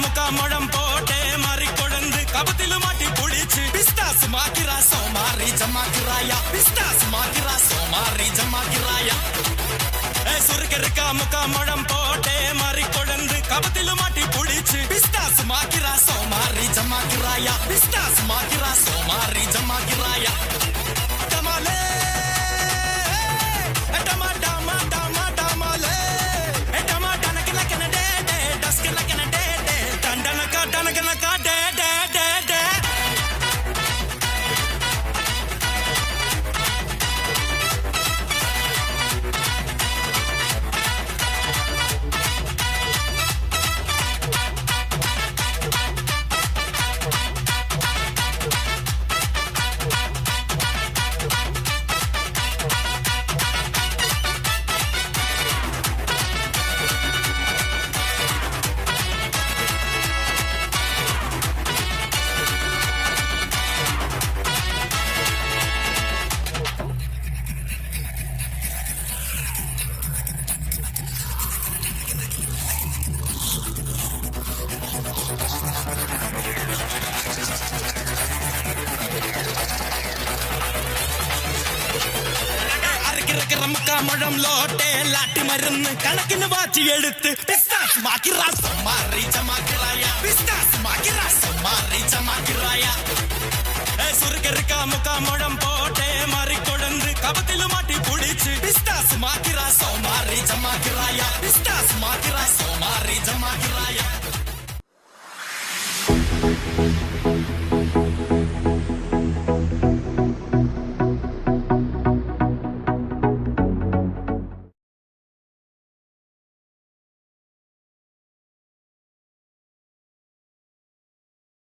முக்கா முழம் போட்டே மாறி கொழுந்து கபத்தில மாட்டி புடிச்சு பிஸ்தாஸ் மாக்கிரா சோமாரி ஜமாக்கிராயா பிஸ்தாஸ் மாக்கிரா சோமாரி ஜமாக்கிராயா சுருக்க இருக்கா முக்கா முழம் போட்டே மாறி கொழுந்து கபத்தில மாட்டி புடிச்சு பிஸ்தாஸ் மாக்கிரா சோமாரி ஜமாக்கிராயா பிஸ்தாஸ் மாக்கிரா சோமாரி ஜமாக்கிராயா டமாலே டமா டமா டமா டமாலே டமா டனக்கன கன டே டே டஸ்கன கன டே டே டண்டனக டனகனக டே டே டே டே முக்கா முழம் லோட்டே லாட்டி மருந்து கணக்குன்னு வாச்சி எடுத்து பிஸ்தாஸ் மாக்கிரா சோமாரி ஜமாக்கிராயா